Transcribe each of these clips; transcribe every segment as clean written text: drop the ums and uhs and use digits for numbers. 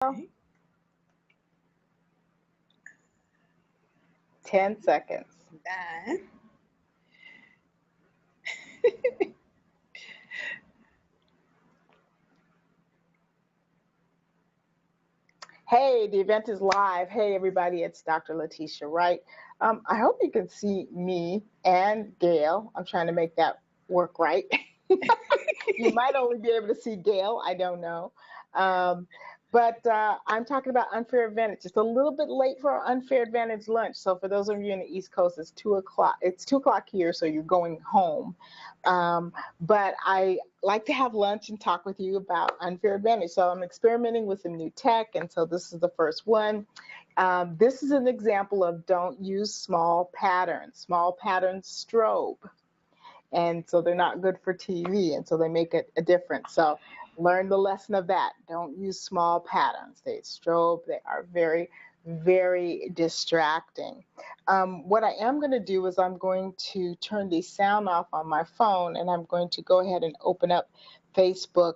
Okay. 10 seconds. 9. Hey, the event is live. Hey, everybody, it's Dr. Letitia Wright. I hope you can see me and Gail. I'm trying to make that work right. You might only be able to see Gail. I don't know. Um, but I'm talking about unfair advantage. It's a little bit late for our unfair advantage lunch. So for those of you in the East Coast, it's 2 o'clock. It's 2 o'clock here, so you're going home. But I like to have lunch and talk with you about unfair advantage. So I'm experimenting with some new tech, and so this is the first one. This is an example of don't use small patterns. Small patterns strobe, and so they're not good for TV, and so they make it a difference. So learn the lesson of that. Don't use small patterns. They strobe. They are very, very distracting. What I am going to do is I'm going to turn the sound off on my phone, and I'm going to go ahead and open up Facebook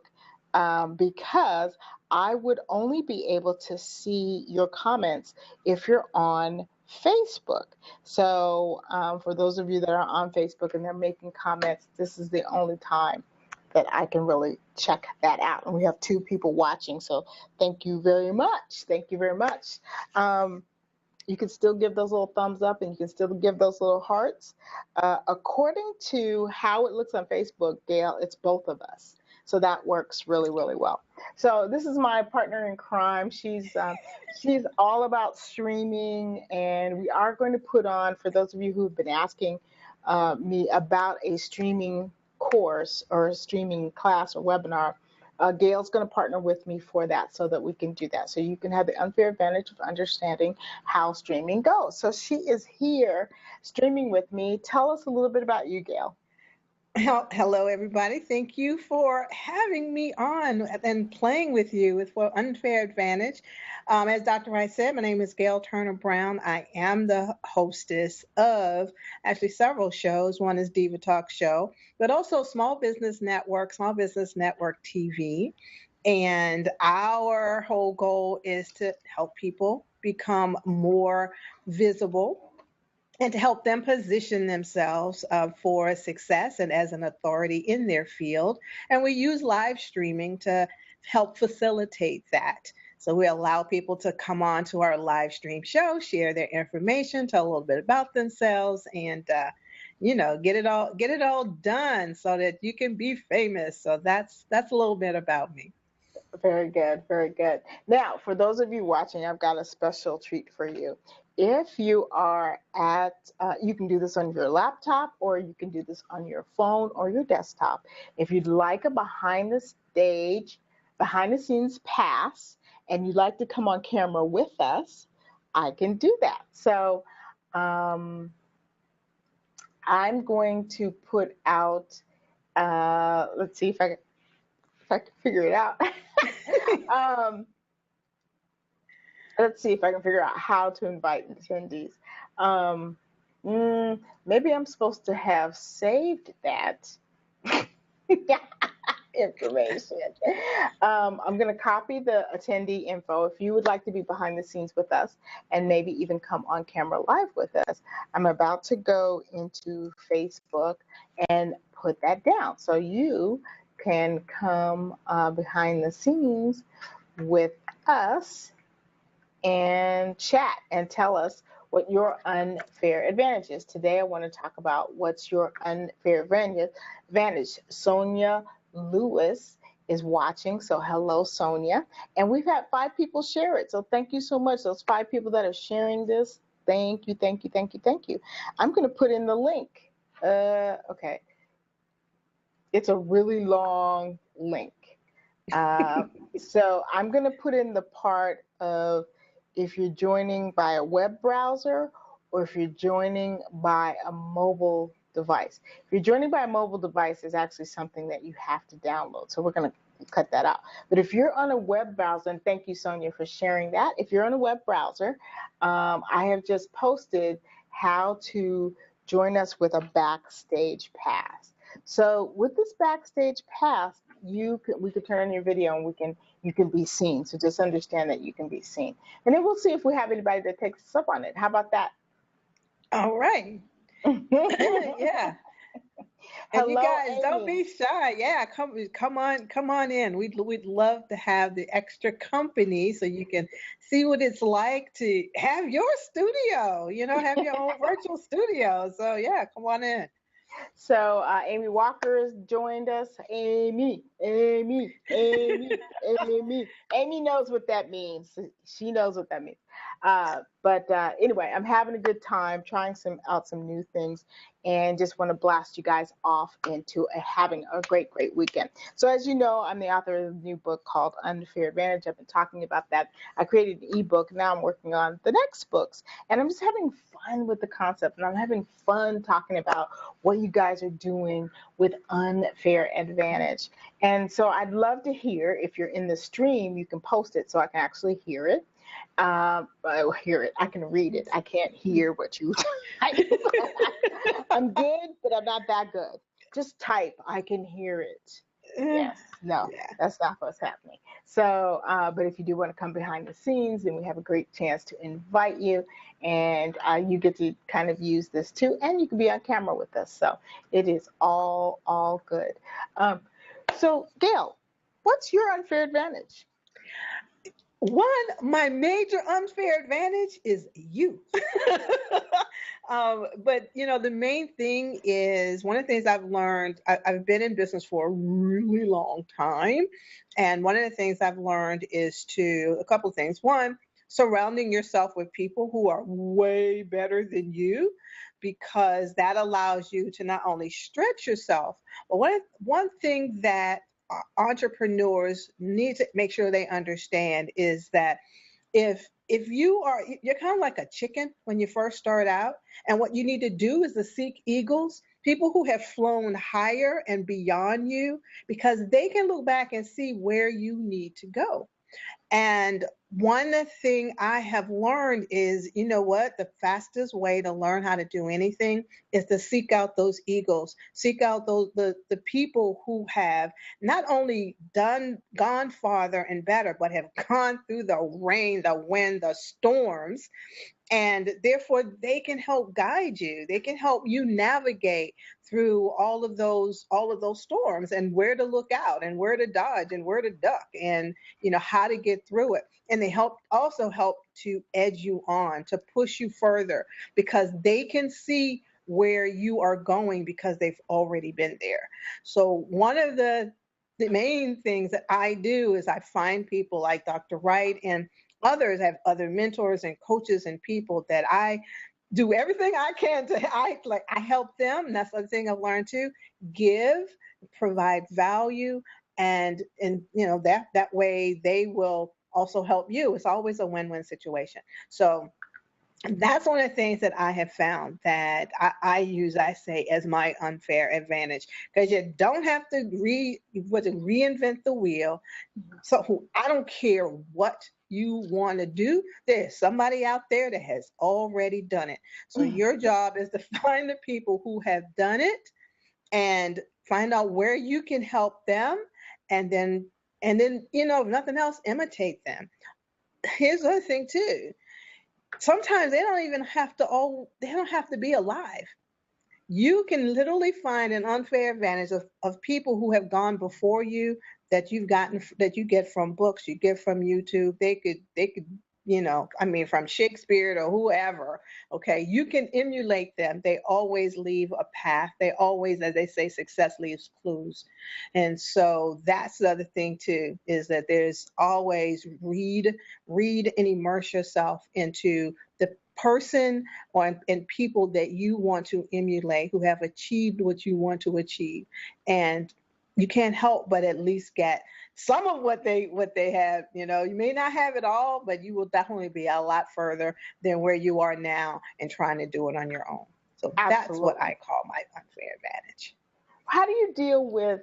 because I would only be able to see your comments if you're on Facebook. So for those of you that are on Facebook and they're making comments, this is the only time that I can really check that out. And we have 2 people watching, so thank you very much. Thank you very much. You can still give those little thumbs up and you can still give those little hearts. According to how it looks on Facebook, Gail, it's both of us. So that works really, really well. So this is my partner in crime. She's all about streaming, and we are going to put on, for those of you who've been asking me about a streaming course or a streaming class or webinar, Gail's going to partner with me for that so that we can do that. So you can have the unfair advantage of understanding how streaming goes. So she is here streaming with me. Tell us a little bit about you, Gail. Hello, everybody. Thank you for having me on and playing with you with Unfair Advantage. As Dr. Wright said, my name is Gail Turner Brown. I am the hostess of actually several shows. One is Diva Talk Show, but also Small Business Network TV. And our whole goal is to help people become more visible and to help them position themselves for success and as an authority in their field. And we use live streaming to help facilitate that. So we allow people to come on to our live stream show, share their information, tell a little bit about themselves, and get it all done so that you can be famous. So that's a little bit about me. Very good, very good. Now, for those of you watching, I've got a special treat for you. If you are you can do this on your laptop or you can do this on your phone or your desktop. If you'd like a behind the scenes pass, and you'd like to come on camera with us, I can do that. So um, I'm going to put out, let's see if I can figure it out. um, let's see if I can figure out how to invite attendees. Um, Maybe I'm supposed to have saved that information. I'm going to copy the attendee info. If you would like to be behind the scenes with us and maybe even come on camera live with us, I'm about to go into Facebook and put that down. So you can come behind the scenes with us and chat and tell us what your unfair advantage is. Today, I want to talk about what's your unfair advantage. Sonia Lewis is watching, so hello, Sonia. And we've had 5 people share it, so thank you so much. Those 5 people that are sharing this, thank you, thank you, thank you, thank you. I'm going to put in the link. Okay. It's a really long link. Uh, so I'm going to put in the part of if you're joining by a web browser or if you're joining by a mobile device. If you're joining by a mobile device, it's actually something that you have to download. So we're going to cut that out. But if you're on a web browser, and thank you, Sonia, for sharing that. If you're on a web browser, I have just posted how to join us with a backstage pass. So with this backstage pass, we could turn on your video and we can you can be seen. So just understand that you can be seen. And then we'll see if we have anybody that takes us up on it. How about that? All right. Yeah. And you Hello, guys, don't Amy. be shy. Yeah, come on in. We'd love to have the extra company so you can see what it's like to have your studio, have your own virtual studio. So yeah, come on in. So Amy Walker has joined us. Amy, Amy, Amy, Amy. Amy knows what that means. She knows what that means. But anyway, I'm having a good time trying some new things, and just want to blast you guys off into having a great weekend. So as you know, I'm the author of a new book called Unfair Advantage. I've been talking about that. I created an ebook. Now I'm working on the next books, and I'm just having fun with the concept, and I'm having fun talking about what you guys are doing with Unfair Advantage. And so I'd love to hear, if you're in the stream, you can post it so I can actually hear it. I hear it. I can read it. I can't hear what you type. I'm good, but I'm not that good. Just type. I can hear it. Yes. No, Yeah. that's not what's happening. So, but if you do want to come behind the scenes, then we have a great chance to invite you, and you get to kind of use this too, and you can be on camera with us. So it is all good. Um, so, Gail, what's your unfair advantage? One, my major unfair advantage is you. But the main thing is one of the things I've learned. I've been in business for a really long time, and one of the things I've learned is a couple of things. One, surrounding yourself with people who are way better than you, because that allows you to not only stretch yourself, but one thing that entrepreneurs need to make sure they understand is that if you're kind of like a chicken when you first start out, and what you need to do is to seek eagles, people who have flown higher and beyond you, because they can look back and see where you need to go. And one thing I have learned is, you know what? The fastest way to learn how to do anything is to seek out those eagles, seek out the people who have not only gone farther and better, but have gone through the rain, the wind, the storms, and therefore they can help guide you. They can help you navigate through all of those storms, and where to look out and where to dodge and where to duck, and how to get through it. And they help to edge you on, to push you further, because they can see where you are going because they've already been there. So one of the main things that I do is I find people like Dr. Wright and others. I have other mentors and coaches and people that I do everything I can to I help them. And that's the other thing I've learned too. Give, provide value, and that way they will also help you. It's always a win-win situation. So that's one of the things that I have found that I use, I say, as my unfair advantage, because you don't have to reinvent the wheel. So I don't care what you want to do. There's somebody out there that has already done it. So your job is to find the people who have done it and find out where you can help them, and then if nothing else, imitate them. Here's the other thing too. Sometimes they don't have to be alive. You can literally find an unfair advantage of people who have gone before you, that you get from books, you get from YouTube. They could I mean, from Shakespeare to whoever. Okay, you can emulate them. They always leave a path. They always, as they say, success leaves clues. And so that's the other thing too, is that there's always read and immerse yourself into the person and people that you want to emulate, who have achieved what you want to achieve. And you can't help but at least get some of what they have. You may not have it all, but you will definitely be a lot further than where you are now and trying to do it on your own. So that's what Absolutely. I call my unfair advantage. How do you deal with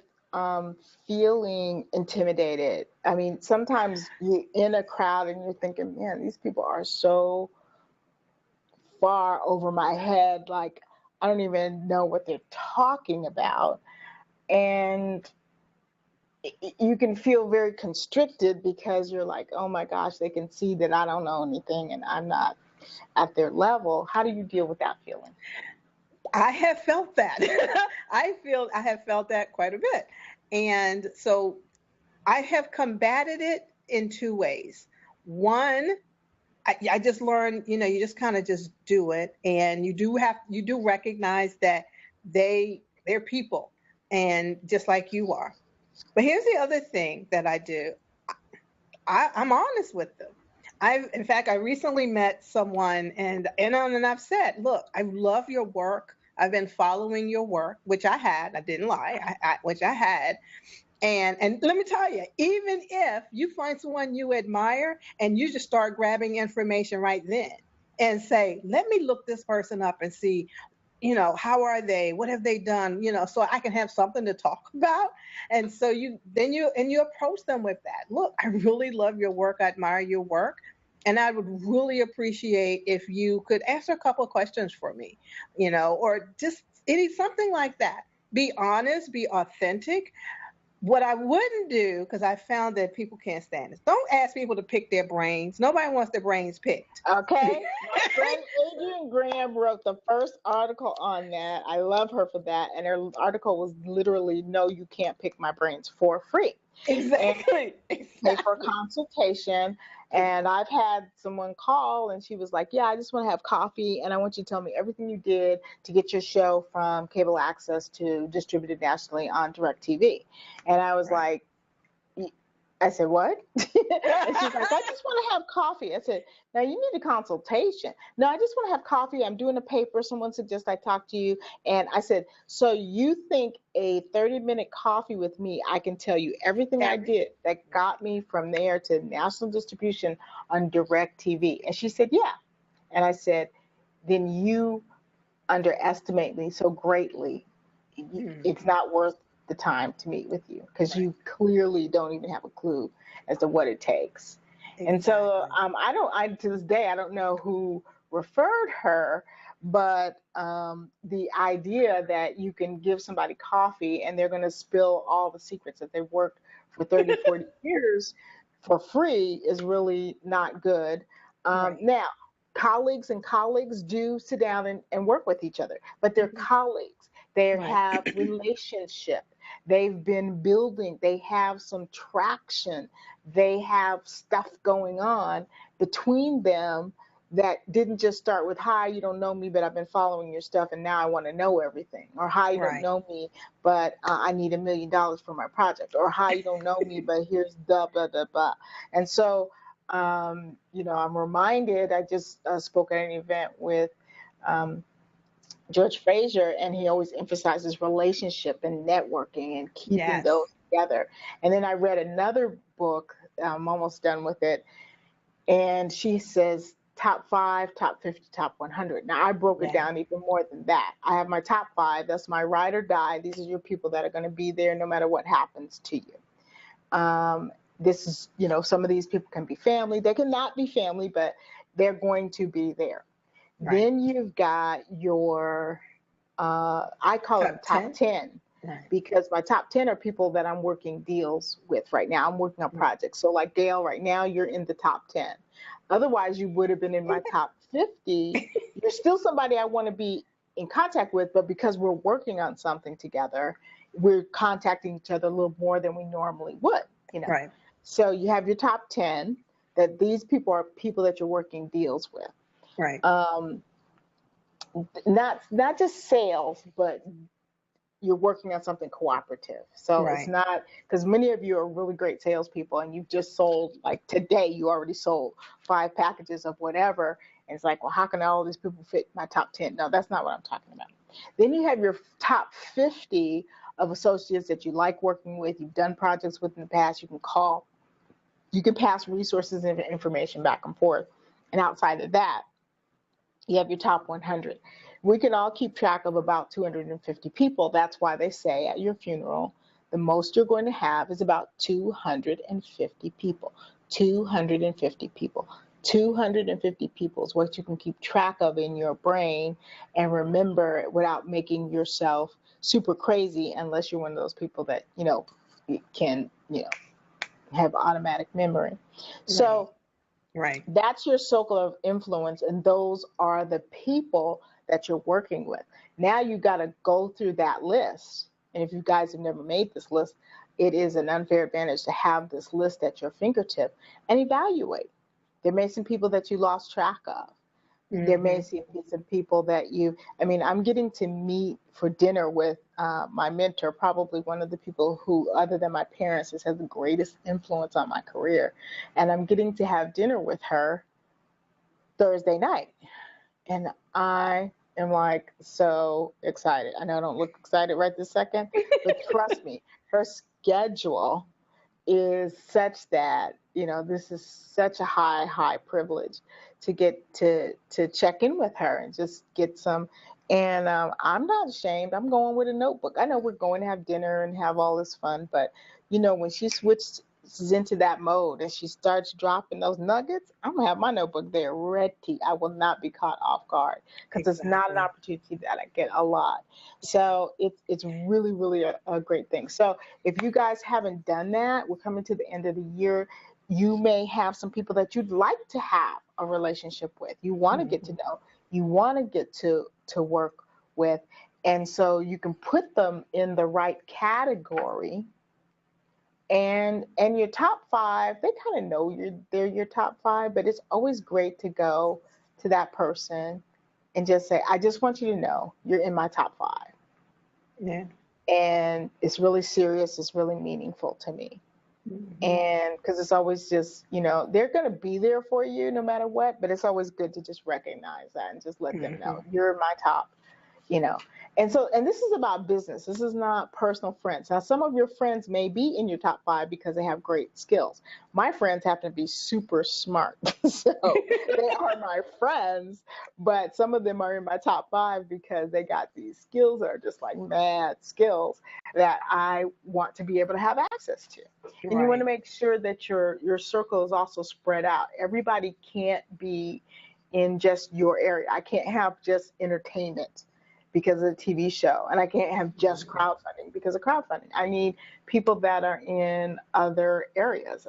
feeling intimidated? I mean, sometimes you're in a crowd and you're thinking, man, these people are so far over my head. Like, I don't even know what they're talking about. And you can feel very constricted because you're like, oh my gosh, they can see that I don't know anything and I'm not at their level. How do you deal with that feeling? I have felt that. I have felt that quite a bit. And so I have combated it in two ways. One, I just learned, you just kind of just do it, and you do recognize that they're people, and just like you are. But here's the other thing that I do. I'm honest with them. In fact, I recently met someone, and I've said, look, I love your work. I've been following your work, which I had. I didn't lie, which I had. And let me tell you, even if you find someone you admire and you just start grabbing information right then and say, let me look this person up and see, how are they? What have they done? So I can have something to talk about. And so you approach them with that. Look, I really love your work. I admire your work. And I would really appreciate if you could answer a couple of questions for me, or just something like that. Be honest, be authentic. What I wouldn't do, because I found that people can't stand this, don't ask people to pick their brains. Nobody wants their brains picked. Okay. My friend Adrienne Graham wrote the first article on that. I love her for that. And her article was literally, no, you can't pick my brains for free. Exactly. Pay for a consultation. And I've had someone call and she was like, yeah, I just want to have coffee and I want you to tell me everything you did to get your show from cable access to distributed nationally on DirecTV. And I was like, I said, what? And she's like, I just want to have coffee. I said, now you need a consultation. No, I just want to have coffee. I'm doing a paper. Someone suggests I talk to you. And I said, so you think a 30-minute coffee with me, I can tell you everything I did that got me from there to national distribution on DirecTV? And she said, yeah. And I said, then you underestimate me so greatly. It's not worth the time to meet with you because you clearly don't even have a clue as to what it takes. Exactly. And so to this day, I don't know who referred her, but the idea that you can give somebody coffee and they're going to spill all the secrets that they've worked for 30, 40 years for free is really not good. Now, colleagues do sit down and work with each other, but they're colleagues. They have relationship. They've been building. They have some traction. They have stuff going on between them that didn't just start with, hi, you don't know me, but I've been following your stuff and now I want to know everything. Or, hi, you don't know me, but I need $1 million for my project. Or, hi, you don't know me, but here's the blah, blah, blah. And so, I'm reminded, I just spoke at an event with George Fraser, and he always emphasizes relationship and networking and keeping those together. And then I read another book, I'm almost done with it, and she says top 5, top 50, top 100. Now I broke it down even more than that. I have my top 5, that's my ride or die. These are your people that are going to be there no matter what happens to you. This is, some of these people can be family, they cannot be family, but they're going to be there. Then you've got your, I call them top 10 because my top 10 are people that I'm working deals with right now. I'm working on projects. So like Gail, right now, you're in the top 10. Otherwise, you would have been in my top 50. You're still somebody I want to be in contact with, but because we're working on something together, we're contacting each other a little more than we normally would, Right. So you have your top 10, that these people are people that you're working deals with. Right. Not just sales, but you're working on something cooperative. So it's not, because many of you are really great salespeople and you've just sold, like today, you already sold 5 packages of whatever. And it's like, well, how can all these people fit my top 10? No, that's not what I'm talking about. Then you have your top 50 of associates that you like working with, you've done projects with in the past, you can call, you can pass resources and information back and forth. And outside of that, you have your top 100. We can all keep track of about 250 people. That's why they say at your funeral, the most you're going to have is about 250 people. 250 people. 250 people is what you can keep track of in your brain and remember without making yourself super crazy, unless you're one of those people that, can, have automatic memory. So Right. that's your circle of influence, and those are the people that you're working with. Now you got to go through that list. And if you guys have never made this list, it is an unfair advantage to have this list at your fingertip and evaluate. There may be some people that you lost track of. There may Mm-hmm. be some people that I'm getting to meet for dinner with my mentor, probably one of the people who, other than my parents, has had the greatest influence on my career. And I'm getting to have dinner with her Thursday night. And I am like so excited. I know I don't look excited right this second, but trust me, her schedule is such that this is such a high privilege to get to check in with her and just get some. And I'm not ashamed. I'm going with a notebook. I know we're going to have dinner and have all this fun, but when she switches into that mode and she starts dropping those nuggets, I'm gonna have my notebook there ready. I will not be caught off guard because it's not an Exactly. opportunity that I get a lot. So it's really really a great thing. So if you guys haven't done that, we're coming to the end of the year. You may have some people that you'd like to have a relationship with. You want to get to Mm-hmm. know. You want to get to work with, and so you can put them in the right category. And your top five, they kind of know they're your top five, but it's always great to go to that person and just say, I just want you to know you're in my top five. Yeah. And it's really serious, it's really meaningful to me. Mm-hmm. And because it's always just, they're going to be there for you no matter what, but it's always good to just recognize that and just let them Mm-hmm. know you're my top, you know. And this is about business. This is not personal friends. Now, some of your friends may be in your top five because they have great skills. My friends happen to be super smart. So they are my friends, but some of them are in my top five because they got these skills that are just like mad skills that I want to be able to have access to. And you want to Right. make sure that your circle is also spread out. Everybody can't be in just your area. I can't have just entertainment because of the TV show, and I can't have just Mm-hmm. crowdfunding because of crowdfunding. I need people that are in other areas.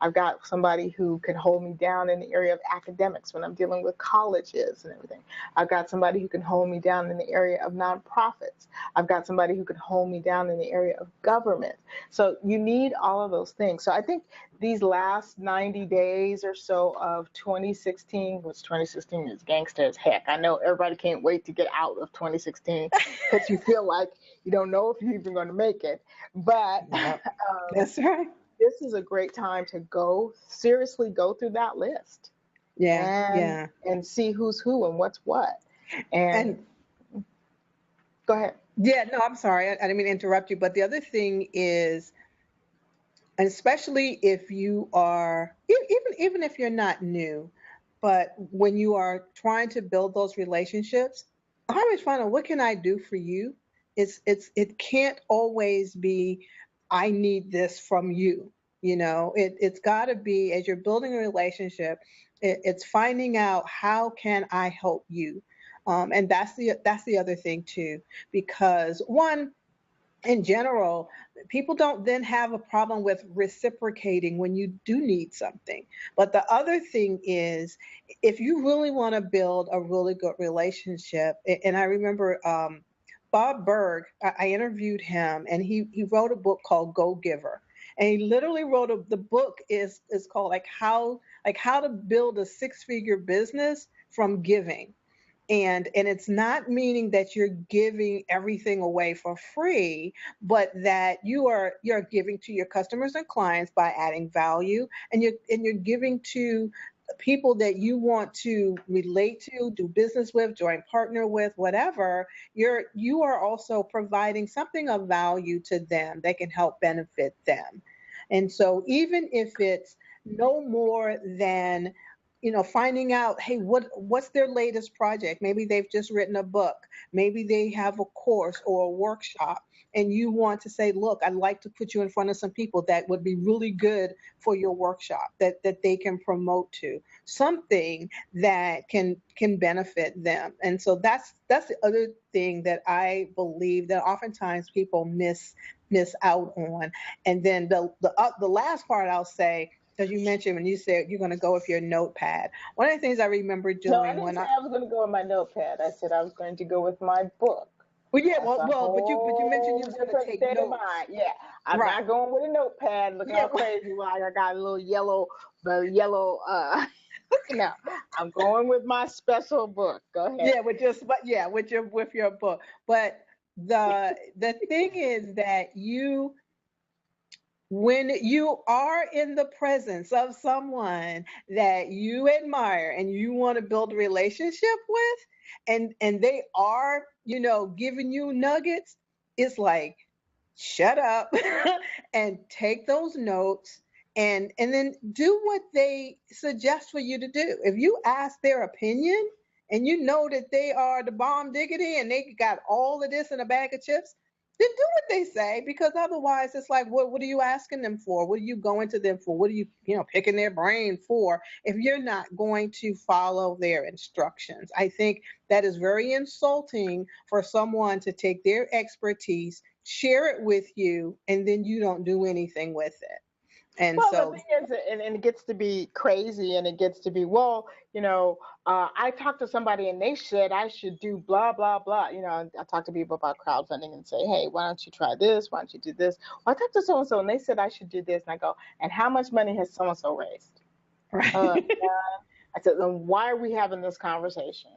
I've got somebody who can hold me down in the area of academics when I'm dealing with colleges and everything. I've got somebody who can hold me down in the area of nonprofits. I've got somebody who can hold me down in the area of government. So you need all of those things. So I think these last 90 days or so of 2016, which 2016 is gangster as heck. I know everybody can't wait to get out of 2016 because you feel like you don't know if you're even going to make it. But Yep. That's right. this is a great time to seriously go through that list Yeah. and Yeah. see who's who and what's what. And And go ahead. yeah, no, I'm sorry. I didn't mean to interrupt you, but the other thing is, and especially if you are even if you're not new, but when you are trying to build those relationships, I always find out what can I do for you. It can't always be I need this from you. It's got to be as you're building a relationship. It's finding out how can I help you, and that's the other thing too, because one, in general, people don't then have a problem with reciprocating when you do need something. But the other thing is, if you really want to build a really good relationship, and I remember Bob Berg, I interviewed him, and he wrote a book called Go Giver. And he literally wrote the book is called like how to build a six-figure business from giving, and it's not meaning that you're giving everything away for free, but that you're giving to your customers and clients by adding value, and you're giving to people that you want to relate to, do business with, join partner with, whatever. You are also providing something of value to them that can help benefit them. And so even if it's no more than finding out, hey, what's their latest project? Maybe they've just written a book, maybe they have a course or a workshop, and you want to say, look, I'd like to put you in front of some people that would be really good for your workshop, that they can promote to something that can benefit them. And so that's the other thing that I believe that oftentimes people miss miss out on. And then the last part I'll say, because you mentioned when you said you're going to go with your notepad. One of the things I remember No, I doing didn't when say I I was going to go with my notepad. I said I was going to go with my book. well yeah That's a but you mentioned you whole was going to different take state of notes. mind. Yeah, I'm Right. not going with a notepad looking Yeah. all crazy like I got a little yellow, the yellow. No, I'm going with my special book. Go ahead. Yeah, with your book. But the thing is that when you are in the presence of someone that you admire and you want to build a relationship with, and they are, giving you nuggets, it's like shut up and take those notes and then do what they suggest for you to do. If you ask their opinion and you know that they are the bomb diggity and they got all of this in a bag of chips, then do what they say, because otherwise it's like what are you asking them for? What are you going to them for? What are you picking their brain for if you're not going to follow their instructions? I think that is very insulting for someone to take their expertise, share it with you, and then you don't do anything with it. And Well, the so thing is, and it gets to be crazy, and it gets to be, well, I talked to somebody and they said I should do blah, blah, blah. I talk to people about crowdfunding and say, hey, why don't you try this? Why don't you do this? Well, I talked to so and so and they said I should do this. And I go, and how much money has so and so raised? right. I said, then why are we having this conversation?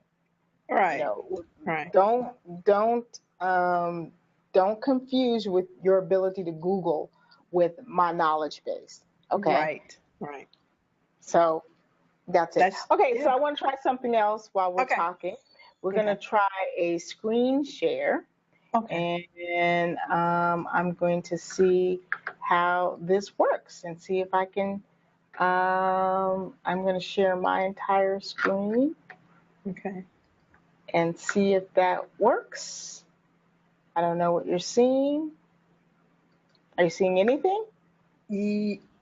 You Right. know, Right. don't don't um, don't confuse with your ability to Google with my knowledge base. Okay, Right. Right. so that's it. That's Okay, so yeah. I want to try something else while we're Okay. talking. We're Okay. gonna try a screen share, Okay. and I'm going to see how this works and see if I can. I'm going to share my entire screen Okay. and see if that works. I don't know what you're seeing. Are you seeing anything?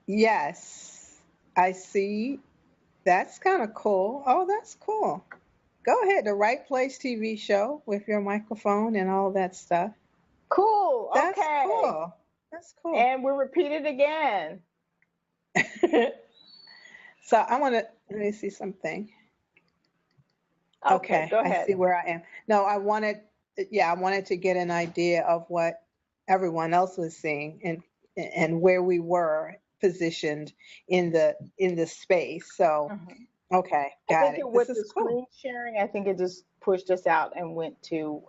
Yes. I see. That's kind of cool. Oh, that's cool. Go ahead. The Right Place TV show with your microphone and all that stuff. Cool. That's Okay. cool. That's cool. And we'll repeat it again. So I want to let me see something. Okay, Okay, go I ahead. see where I am. No, I wanted to get an idea of what everyone else was seeing and where we were positioned in the space. So, Mhm. okay, I got think it. it, This with is the cool. screen sharing, I think it just pushed us out and went to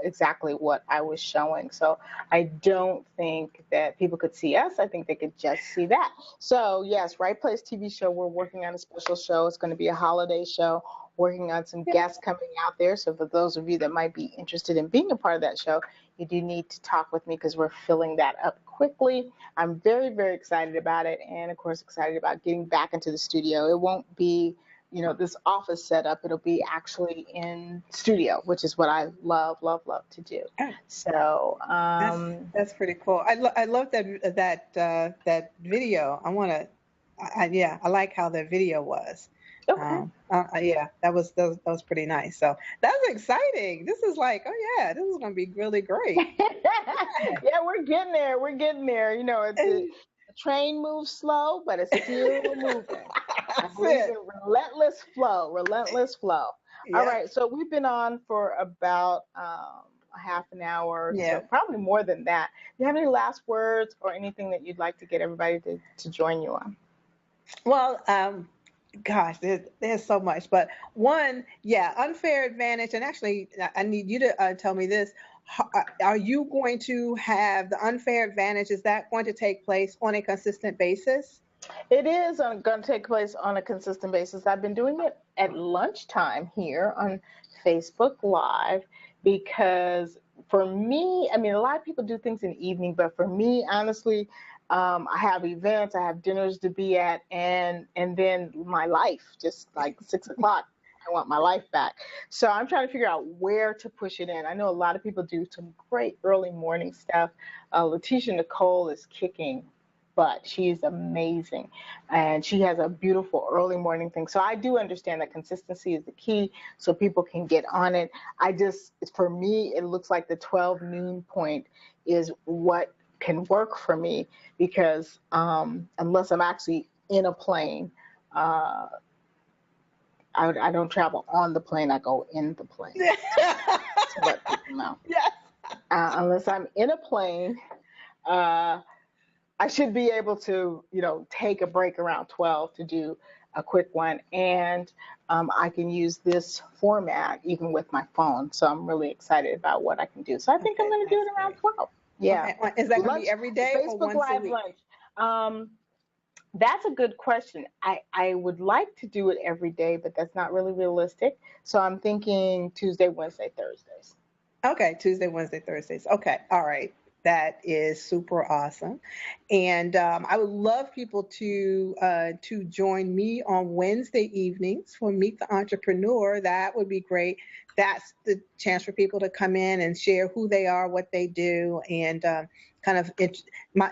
exactly what I was showing. So I don't think that people could see us. I think they could just see that. So yes, Right Place TV show. We're working on a special show. It's going to be a holiday show. Working on some Yeah. guests coming out there. So for those of you that might be interested in being a part of that show, you do need to talk with me because we're filling that up quickly. I'm very, very excited about it, and of course, excited about getting back into the studio. It won't be this office setup. It'll be actually in studio, which is what I love, love, love to do. Yeah, So, that's that's pretty cool. I love that video. I want to. Yeah, I like how the video was. okay. Yeah, that was pretty nice. So that's exciting. This is like, oh yeah, this is going to be really great. Yeah, we're getting there. We're getting there. The train moves slow, but it's still moving. I That's believe it. in relentless flow, relentless flow. All Yep. right, so we've been on for about a half an hour or Yeah. so, probably more than that. Do you have any last words or anything that you'd like to get everybody to join you on? Well, gosh, there's so much, but one, yeah, unfair advantage. And actually, I need you to tell me this. Are you going to have the unfair advantage? Is that going to take place on a consistent basis? It is going to take place on a consistent basis. I've been doing it at lunchtime here on Facebook Live because for me, I mean, a lot of people do things in the evening, but for me, honestly, I have events, I have dinners to be at, and then my life, just like 6 o'clock. I want my life back. So I'm trying to figure out where to push it in. I know a lot of people do some great early morning stuff. Letitia Nicole is kicking but she's amazing and she has a beautiful early morning thing. So I do understand that consistency is the key so people can get on it. For me, it looks like the 12 noon point is what can work for me because unless I'm actually in a plane, uh, I don't travel on the plane. I go in the plane. To let people know. Yes. Unless I'm in a plane, uh, I should be able to, take a break around 12 to do a quick one. And I can use this format even with my phone. So I'm really excited about what I can do. So I think I'm Okay, going to do that's it around great. 12. Yeah. Okay, is that going to be Lunch, every day or Facebook once a Live week? lunch. That's a good question. I would like to do it every day, but that's not really realistic. So I'm thinking Tuesday, Wednesday, Thursdays. Okay, Tuesday, Wednesday, Thursdays. Okay, all right. That is super awesome, and I would love people to join me on Wednesday evenings for Meet the Entrepreneur. That would be great. That's the chance for people to come in and share who they are, what they do, and kind of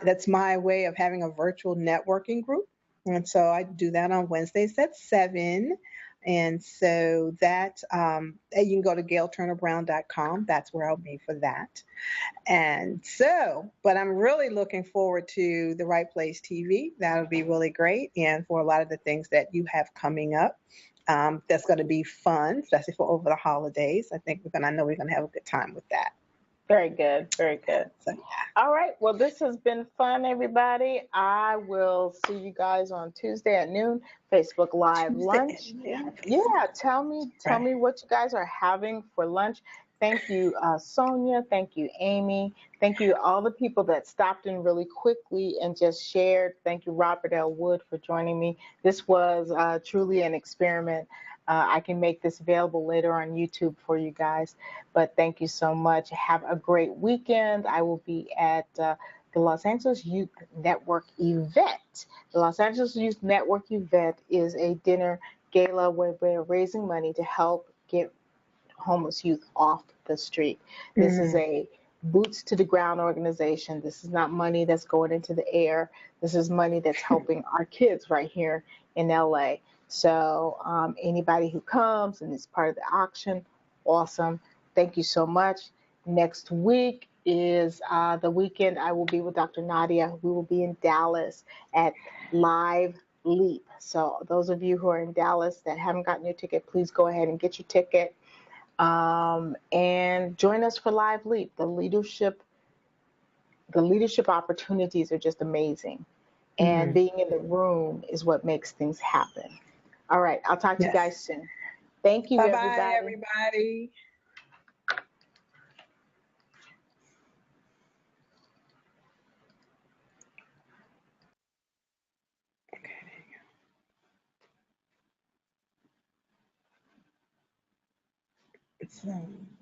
that's my way of having a virtual networking group. And so I do that on Wednesdays at 7. And so that you can go to gailturnerbrown.com. That's where I'll be for that. And so, but I'm really looking forward to the Right Place TV. That'll be really great. And for a lot of the things that you have coming up, that's going to be fun, especially for over the holidays. I know we're going to have a good time with that. Very good. Very good. So, All right. Well, this has been fun, everybody. I will see you guys on Tuesday at noon, Facebook Live Tuesday, lunch. yeah, Yeah, tell right. me what you guys are having for lunch. Thank you, Sonia. Thank you, Amy. Thank you, all the people that stopped in really quickly and just shared. Thank you, Robert L. Wood, for joining me. This was truly an experiment. I can make this available later on YouTube for you guys. But thank you so much. Have a great weekend. I will be at the Los Angeles Youth Network event. The Los Angeles Youth Network event is a dinner gala where we're raising money to help get homeless youth off the street. This is Mm, a boots to the ground organization. This is not money that's going into the air. This is money that's helping our kids right here in LA. So anybody who comes and is part of the auction, awesome. Thank you so much. Next week is the weekend I will be with Dr. Nadia. We will be in Dallas at Live Leap. So those of you who are in Dallas that haven't gotten your ticket, please go ahead and get your ticket. And join us for Live Leap. The leadership opportunities are just amazing. And mm, being in the room is what makes things happen. All right, I'll talk to you yes. guys soon. Thank you, Bye bye, everybody. everybody. So.